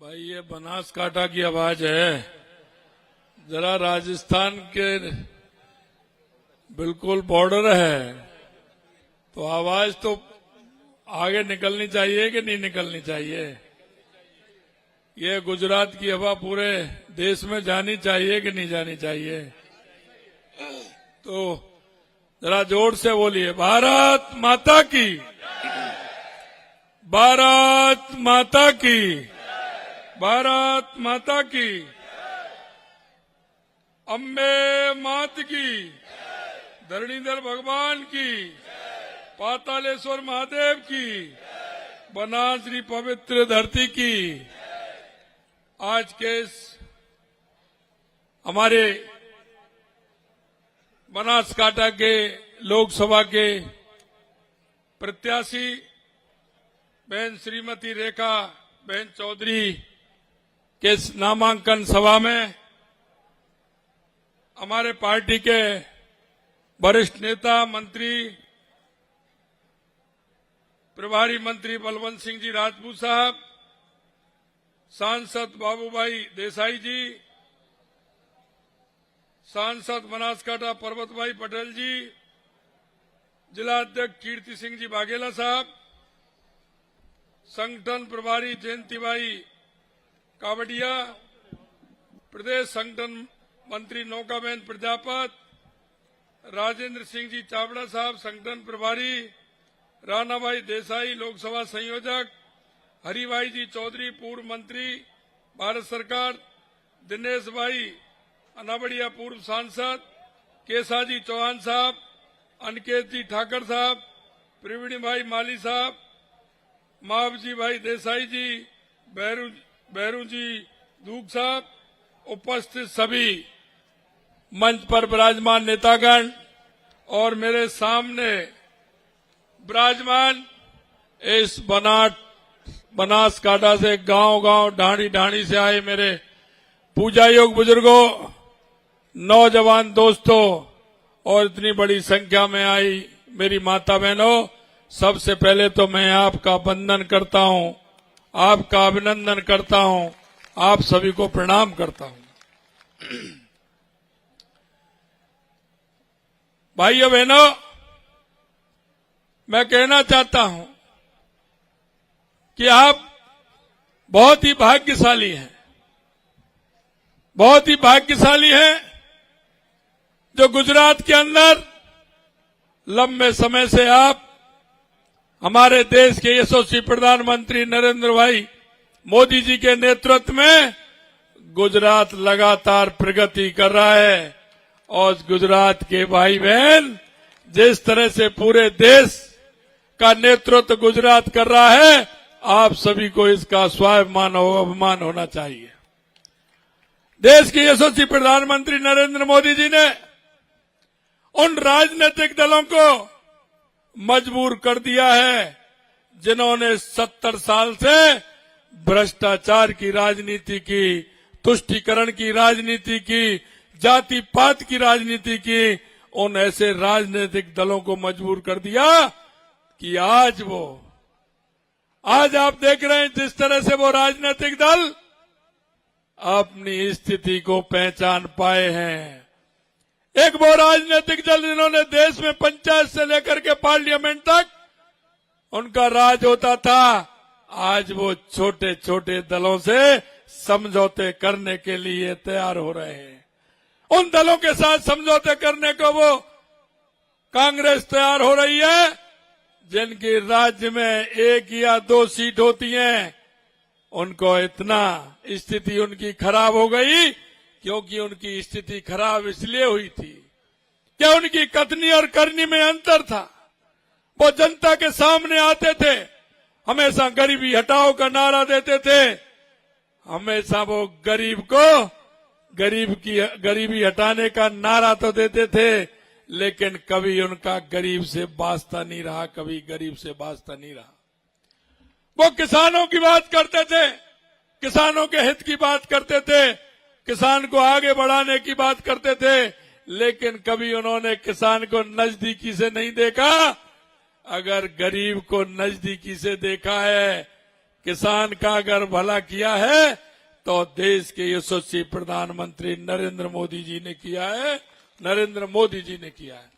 भाई ये बनासकांठा की आवाज है। जरा राजस्थान के बिल्कुल बॉर्डर है, तो आवाज तो आगे निकलनी चाहिए कि नहीं निकलनी चाहिए। ये गुजरात की हवा पूरे देश में जानी चाहिए कि नहीं जानी चाहिए। तो जरा जोर से बोलिए, भारत माता की, भारत माता की, भारत माता की, अम्बे मात की, धरणीधर भगवान की, पातालेश्वर महादेव की, बनासरी पवित्र धरती की। आज के हमारे बनासकांठा के लोकसभा के प्रत्याशी बहन श्रीमती रेखा बहन चौधरी के नामांकन सभा में हमारे पार्टी के वरिष्ठ नेता मंत्री प्रभारी मंत्री बलवंत सिंह जी राजपूत साहब, सांसद बाबूभाई देसाई जी, सांसद बनासकांठा परबत भाई पटेल जी, जिला अध्यक्ष कीर्ति सिंह जी बाघेला साहब, संगठन प्रभारी जयंती भाई कावड़िया, प्रदेश संगठन मंत्री नौकाबेन प्रजापत, राजेंद्र सिंह जी चावड़ा साहब संगठन प्रभारी, राणा भाई देसाई लोकसभा संयोजक, हरिभाई जी चौधरी पूर्व मंत्री भारत सरकार, दिनेश भाई अनावड़िया पूर्व सांसद, केसाजी चौहान साहब, अनिकेत जी ठाकर साहब, प्रवीण भाई माली साहब, मावजी भाई देसाई जी, बहरू जी दूग साहब, उपस्थित सभी मंच पर विराजमान नेतागण और मेरे सामने विराजमान इस बनासकांठा से गांव-गांव ढाणी से आए मेरे पूजा योग बुजुर्गों, नौजवान दोस्तों और इतनी बड़ी संख्या में आई मेरी माता बहनों, सबसे पहले तो मैं आपका वंदन करता हूं, आपका अभिनंदन करता हूं, आप सभी को प्रणाम करता हूं। भाइयों बहनों, मैं कहना चाहता हूं कि आप बहुत ही भाग्यशाली हैं, बहुत ही भाग्यशाली हैं जो गुजरात के अंदर लंबे समय से आप हमारे देश के यशस्वी प्रधानमंत्री नरेंद्र भाई मोदी जी के नेतृत्व में गुजरात लगातार प्रगति कर रहा है और गुजरात के भाई बहन जिस तरह से पूरे देश का नेतृत्व गुजरात कर रहा है, आप सभी को इसका स्वाभिमान और अभिमान होना चाहिए। देश के यशस्वी प्रधानमंत्री नरेंद्र मोदी जी ने उन राजनीतिक दलों को मजबूर कर दिया है जिन्होंने 70 साल से भ्रष्टाचार की राजनीति की, तुष्टीकरण की राजनीति की, जाति पात की राजनीति की। उन ऐसे राजनीतिक दलों को मजबूर कर दिया कि आज आप देख रहे हैं जिस तरह से वो राजनीतिक दल अपनी स्थिति को पहचान पाए हैं। एक वो राजनीतिक दल जिन्होंने देश में पंचायत से लेकर के पार्लियामेंट तक उनका राज होता था, आज वो छोटे छोटे दलों से समझौते करने के लिए तैयार हो रहे हैं। उन दलों के साथ समझौते करने को वो कांग्रेस तैयार हो रही है जिनकी राज्य में 1 या 2 सीट होती हैं। उनको इतना स्थिति उनकी खराब हो गई क्योंकि उनकी स्थिति खराब इसलिए हुई थी कि उनकी कथनी और करनी में अंतर था। वो जनता के सामने आते थे, हमेशा गरीबी हटाओ का नारा देते थे, हमेशा वो गरीब को गरीबी हटाने का नारा तो देते थे, लेकिन कभी उनका गरीब से वास्ता नहीं रहा, कभी गरीब से वास्ता नहीं रहा। वो किसानों की बात करते थे, किसानों के हित की बात करते थे, किसान को आगे बढ़ाने की बात करते थे, लेकिन कभी उन्होंने किसान को नजदीकी से नहीं देखा। अगर गरीब को नजदीकी से देखा है किसान का अगर भला किया है तो देश के यशस्वी प्रधानमंत्री नरेंद्र मोदी जी ने किया है, नरेंद्र मोदी जी ने किया है।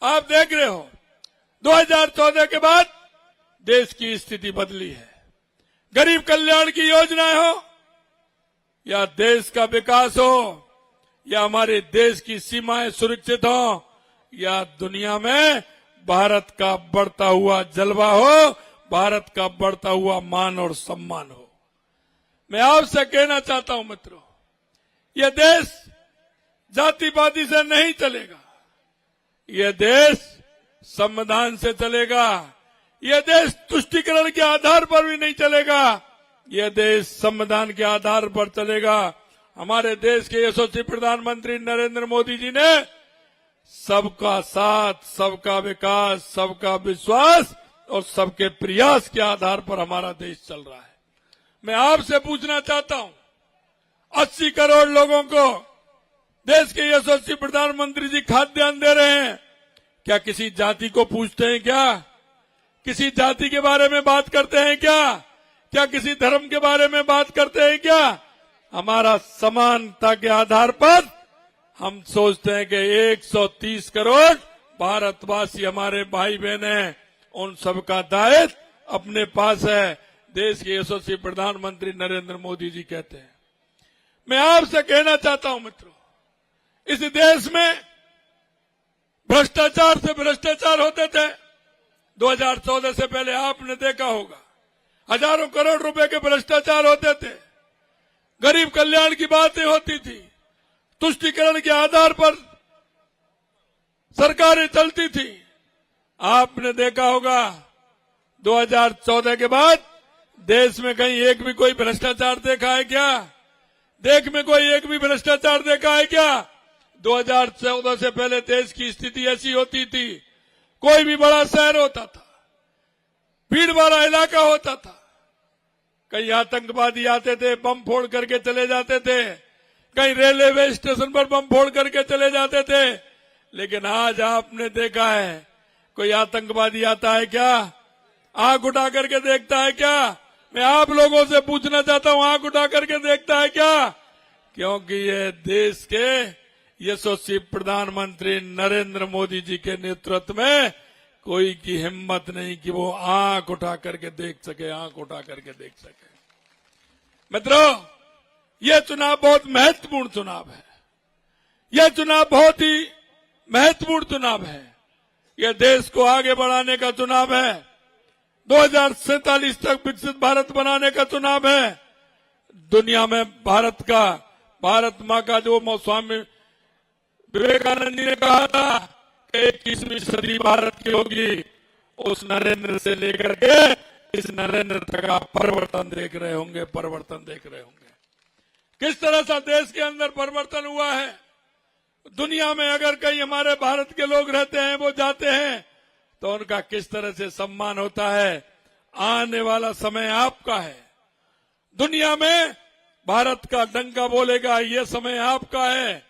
आप देख रहे हो 2014 के बाद देश की स्थिति बदली है। गरीब कल्याण की योजनाएं हो या देश का विकास हो या हमारे देश की सीमाएं सुरक्षित हो या दुनिया में भारत का बढ़ता हुआ जलवा हो, भारत का बढ़ता हुआ मान और सम्मान हो। मैं आपसे कहना चाहता हूं मित्रों, यह देश जातिवादी से नहीं चलेगा, यह देश संविधान से चलेगा, यह देश तुष्टीकरण के आधार पर भी नहीं चलेगा, यह देश संविधान के आधार पर चलेगा। हमारे देश के यशस्वी प्रधानमंत्री नरेंद्र मोदी जी ने सबका साथ, सबका विकास, सबका विश्वास और सबके प्रयास के आधार पर हमारा देश चल रहा है। मैं आपसे पूछना चाहता हूं, 80 करोड़ लोगों को देश के यशस्वी प्रधानमंत्री जी खाद्यान्न दे रहे हैं, क्या किसी जाति को पूछते हैं क्या? किसी जाति के बारे में बात करते हैं क्या किसी धर्म के बारे में बात करते हैं क्या? हमारा समानता के आधार पर हम सोचते हैं कि 130 करोड़ भारतवासी हमारे भाई बहन हैं, उन सबका दायित्व अपने पास है, देश के यशस्वी प्रधानमंत्री नरेंद्र मोदी जी कहते हैं। मैं आपसे कहना चाहता हूं मित्रों, इस देश में भ्रष्टाचार से भ्रष्टाचार होते थे। 2014 से पहले आपने देखा होगा, हजारों करोड़ रुपए के भ्रष्टाचार होते थे, गरीब कल्याण की बातें होती थी, तुष्टीकरण के आधार पर सरकारें चलती थी। आपने देखा होगा 2014 के बाद देश में कहीं एक भी कोई भ्रष्टाचार देखा है क्या? देश में कोई एक भी भ्रष्टाचार देखा है क्या? 2014 से पहले देश की स्थिति ऐसी होती थी, कोई भी बड़ा शहर होता था, भीड़ वाला इलाका होता था, कहीं आतंकवादी आते थे, बम फोड़ करके चले जाते थे, कहीं रेलवे स्टेशन पर बम फोड़ करके चले जाते थे। लेकिन आज आपने देखा है, कोई आतंकवादी आता है क्या? आंख उठा करके देखता है क्या? मैं आप लोगों से पूछना चाहता हूं, आंख उठा करके देखता है क्या? क्योंकि ये देश के यशस्वी प्रधानमंत्री नरेंद्र मोदी जी के नेतृत्व में कोई की हिम्मत नहीं कि वो आंख उठा करके देख सके, आंख उठा करके देख सके। मित्रों, ये चुनाव बहुत महत्वपूर्ण चुनाव है, यह चुनाव बहुत ही महत्वपूर्ण चुनाव है। यह देश को आगे बढ़ाने का चुनाव है, 2047 तक विकसित भारत बनाने का चुनाव है। दुनिया में भारत मां का जो स्वामी विवेकानंद जी ने कहा था कि 21वीं सदी भारत की होगी, उस नरेंद्र से लेकर के इस नरेंद्र तक आप परिवर्तन देख रहे होंगे, परिवर्तन देख रहे होंगे। किस तरह से देश के अंदर परिवर्तन हुआ है। दुनिया में अगर कहीं हमारे भारत के लोग रहते हैं, वो जाते हैं, तो उनका किस तरह से सम्मान होता है। आने वाला समय आपका है, दुनिया में भारत का डंका बोलेगा, ये समय आपका है,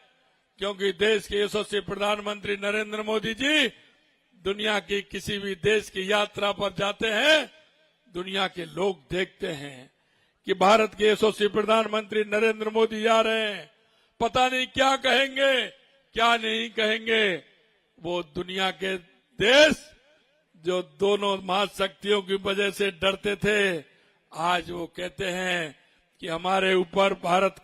क्योंकि देश के यशस्वी प्रधानमंत्री नरेंद्र मोदी जी दुनिया की किसी भी देश की यात्रा पर जाते हैं, दुनिया के लोग देखते हैं कि भारत के यशस्वी प्रधानमंत्री नरेंद्र मोदी आ रहे हैं, पता नहीं क्या कहेंगे क्या नहीं कहेंगे। वो दुनिया के देश जो दोनों महाशक्तियों की वजह से डरते थे, आज वो कहते हैं कि हमारे ऊपर भारत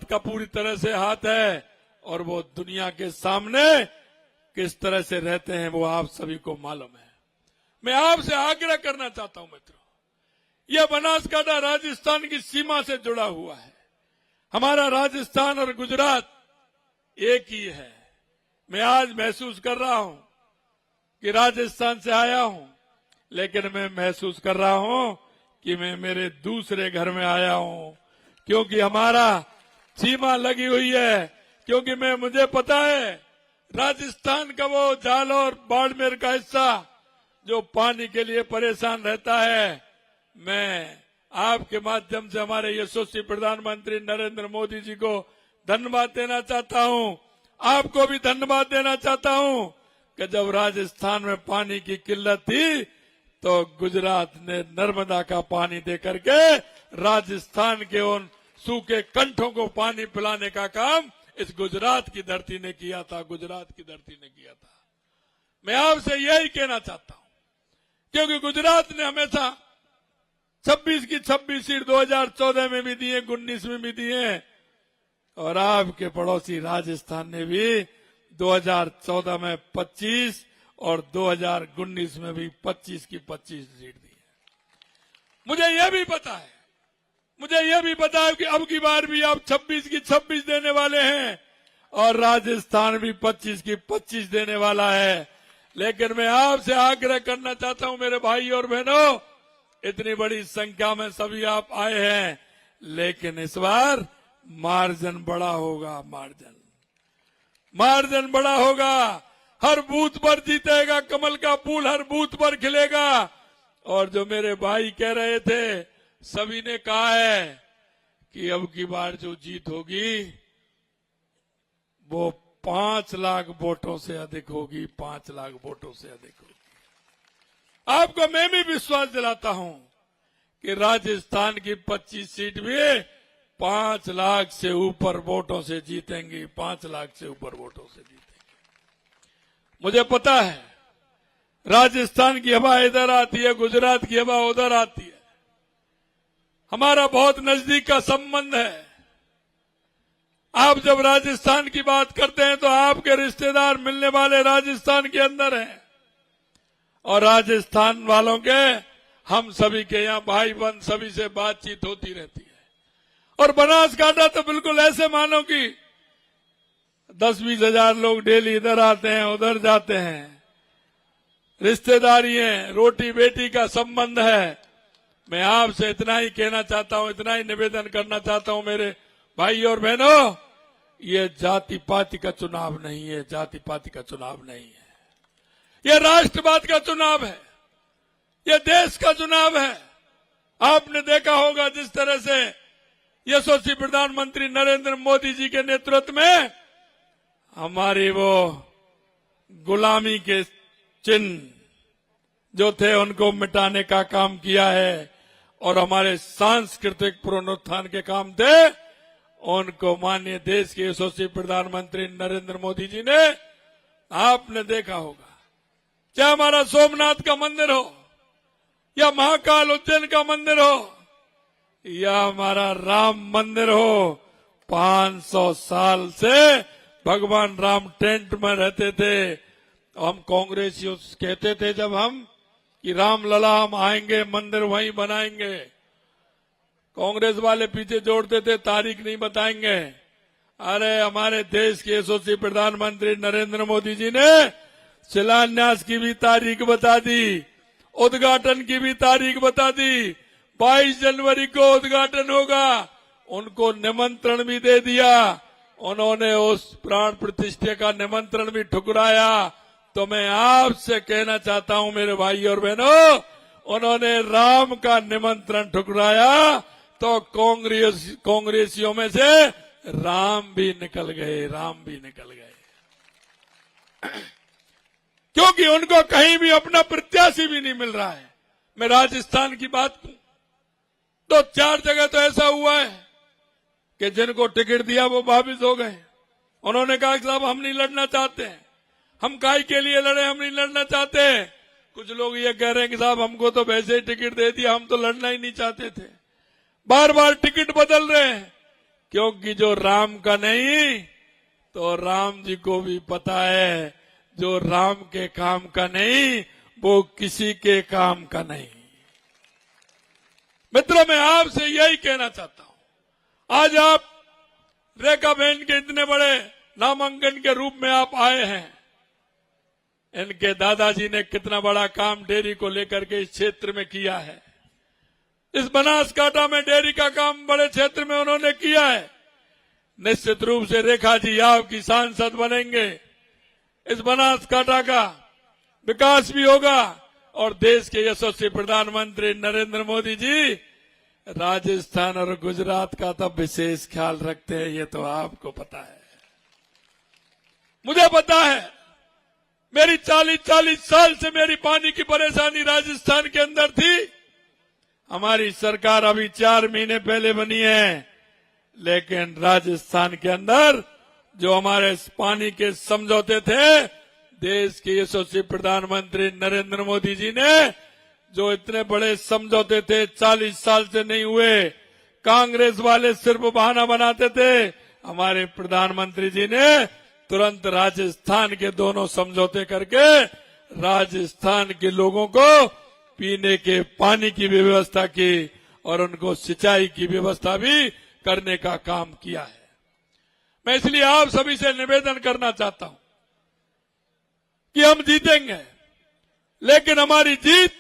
का पूरी तरह से हाथ है, और वो दुनिया के सामने किस तरह से रहते हैं वो आप सभी को मालूम है। मैं आपसे आग्रह करना चाहता हूं मित्रों, यह बनासकांठा राजस्थान की सीमा से जुड़ा हुआ है। हमारा राजस्थान और गुजरात एक ही है। मैं आज महसूस कर रहा हूं कि राजस्थान से आया हूं, लेकिन मैं महसूस कर रहा हूं कि मैं मेरे दूसरे घर में आया हूं, क्योंकि हमारा सीमा लगी हुई है। क्योंकि मुझे पता है राजस्थान का वो जालौर बाड़मेर का हिस्सा जो पानी के लिए परेशान रहता है, मैं आपके माध्यम से हमारे यशस्वी प्रधानमंत्री नरेंद्र मोदी जी को धन्यवाद देना चाहता हूं। आपको भी धन्यवाद देना चाहता हूं कि जब राजस्थान में पानी की किल्लत थी तो गुजरात ने नर्मदा का पानी दे करके राजस्थान के उन सूखे कंठों को पानी पिलाने का काम इस गुजरात की धरती ने किया था, गुजरात की धरती ने किया था। मैं आपसे यही कहना चाहता हूं, क्योंकि गुजरात ने हमेशा 26 की 26 सीट 2014 में भी दिए, 19 में भी दिए, और आपके पड़ोसी राजस्थान ने भी 2014 में 25 और 2019 में भी 25 की 25 सीट दी है। मुझे यह भी पता है कि अब की बार भी आप 26 की 26 देने वाले हैं और राजस्थान भी 25 की 25 देने वाला है। लेकिन मैं आपसे आग्रह करना चाहता हूं मेरे भाई और बहनों, इतनी बड़ी संख्या में सभी आप आए हैं, लेकिन इस बार मार्जिन बड़ा होगा, मार्जिन बड़ा होगा। हर बूथ पर जीतेगा, कमल का फूल हर बूथ पर खिलेगा। और जो मेरे भाई कह रहे थे, सभी ने कहा है कि अब की बार जो जीत होगी वो 5 लाख वोटों से अधिक होगी, 5 लाख वोटों से अधिक होगी। आपको मैं भी विश्वास दिलाता हूं कि राजस्थान की 25 सीट भी 5 लाख से ऊपर वोटों से जीतेंगी, 5 लाख से ऊपर वोटों से जीतेंगी। मुझे पता है राजस्थान की हवा इधर आती है, गुजरात की हवा उधर आती है। हमारा बहुत नजदीक का संबंध है। आप जब राजस्थान की बात करते हैं तो आपके रिश्तेदार मिलने वाले राजस्थान के अंदर हैं, और राजस्थान वालों के हम सभी के यहाँ भाई बंद सभी से बातचीत होती रहती है। और बनासकांठा तो बिल्कुल ऐसे मानो कि 10-20 हजार लोग डेली इधर आते हैं, उधर जाते हैं। रिश्तेदारी है, रोटी बेटी का संबंध है। मैं आपसे इतना ही कहना चाहता हूं, इतना ही निवेदन करना चाहता हूं मेरे भाई और बहनों, ये जाति पाति का चुनाव नहीं है, जाति पाति का चुनाव नहीं है। ये राष्ट्रवाद का चुनाव है, ये देश का चुनाव है। आपने देखा होगा जिस तरह से यशस्वी प्रधानमंत्री नरेंद्र मोदी जी के नेतृत्व में हमारी वो गुलामी के चिन्ह जो थे उनको मिटाने का काम किया है, और हमारे सांस्कृतिक पुनरुत्थान के काम थे, उनको माननीय देश के यशस्वी प्रधानमंत्री नरेंद्र मोदी जी ने, आपने देखा होगा, चाहे हमारा सोमनाथ का मंदिर हो या महाकाल उज्जैन का मंदिर हो या हमारा राम मंदिर हो, 500 साल से भगवान राम टेंट में रहते थे। हम कांग्रेसियों कहते थे जब हम कि राम लला हम आएंगे, मंदिर वहीं बनाएंगे। कांग्रेस वाले पीछे जोड़ते थे, तारीख नहीं बताएंगे। अरे हमारे देश के यशस्वी प्रधानमंत्री नरेंद्र मोदी जी ने शिलान्यास की भी तारीख बता दी, उद्घाटन की भी तारीख बता दी। 22 जनवरी को उद्घाटन होगा, उनको निमंत्रण भी दे दिया। उन्होंने उस प्राण प्रतिष्ठा का निमंत्रण भी ठुकराया। तो मैं आपसे कहना चाहता हूं मेरे भाई और बहनों, उन्होंने राम का निमंत्रण ठुकराया तो कांग्रेसियों में से राम भी निकल गए, राम भी निकल गए। क्योंकि उनको कहीं भी अपना प्रत्याशी भी नहीं मिल रहा है। मैं राजस्थान की बात करूं तो 4 जगह तो ऐसा हुआ है कि जिनको टिकट दिया वो वापिस हो गए। उन्होंने कहा कि साहब हम नहीं लड़ना चाहते हैं, हम काय के लिए लड़े, हम नहीं लड़ना चाहते। कुछ लोग ये कह रहे हैं कि साहब हमको तो वैसे ही टिकट दे दिया, हम तो लड़ना ही नहीं चाहते थे। बार बार टिकट बदल रहे हैं, क्योंकि जो राम का नहीं तो राम जी को भी पता है, जो राम के काम का नहीं वो किसी के काम का नहीं। मित्रों, मैं आपसे यही कहना चाहता हूं, आज आप रेखा बहन के इतने बड़े नामांकन के रूप में आप आए हैं। इनके दादाजी ने कितना बड़ा काम डेयरी को लेकर के इस क्षेत्र में किया है। इस बनासकांठा में डेयरी का काम बड़े क्षेत्र में उन्होंने किया है। निश्चित रूप से रेखा जी आपकी सांसद बनेंगे, इस बनासकांठा का विकास भी होगा, और देश के यशस्वी प्रधानमंत्री नरेंद्र मोदी जी राजस्थान और गुजरात का तो विशेष ख्याल रखते हैं, ये तो आपको पता है, मुझे पता है। मेरी 40 साल से मेरी पानी की परेशानी राजस्थान के अंदर थी। हमारी सरकार अभी 4 महीने पहले बनी है, लेकिन राजस्थान के अंदर जो हमारे पानी के समझौते थे, देश के यशस्वी प्रधानमंत्री नरेंद्र मोदी जी ने जो इतने बड़े समझौते थे 40 साल से नहीं हुए, कांग्रेस वाले सिर्फ बहाना बनाते थे, हमारे प्रधानमंत्री जी ने तुरंत राजस्थान के दोनों समझौते करके राजस्थान के लोगों को पीने के पानी की भी व्यवस्था की और उनको सिंचाई की व्यवस्था भी करने का काम किया है। मैं इसलिए आप सभी से निवेदन करना चाहता हूं कि हम जीतेंगे, लेकिन हमारी जीत,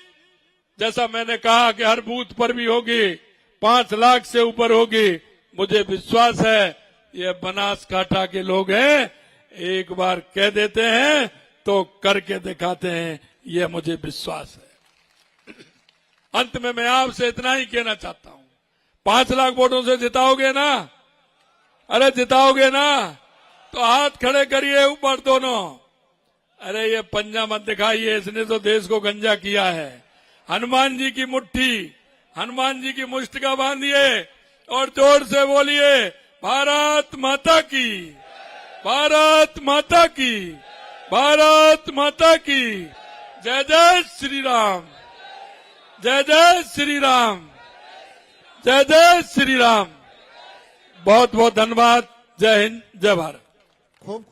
जैसा मैंने कहा कि हर बूथ पर भी होगी, 5 लाख से ऊपर होगी। मुझे विश्वास है ये बनासकांठा के लोग हैं, एक बार कह देते हैं तो करके दिखाते हैं, ये मुझे विश्वास है। अंत में मैं आपसे इतना ही कहना चाहता हूं, 5 लाख वोटों से जिताओगे ना? अरे जिताओगे ना? तो हाथ खड़े करिए ऊपर दोनों। अरे ये पंजा मत दिखाइए, इसने तो देश को गंजा किया है। हनुमान जी की मुट्ठी, हनुमान जी की मुष्टिका बांधिए और जोर से बोलिए, भारत माता की, भारत माता की, भारत माता की। जय जय श्री राम, जय जय श्री राम, जय जय श्री राम। बहुत बहुत धन्यवाद। जय हिंद, जय भारत। खूब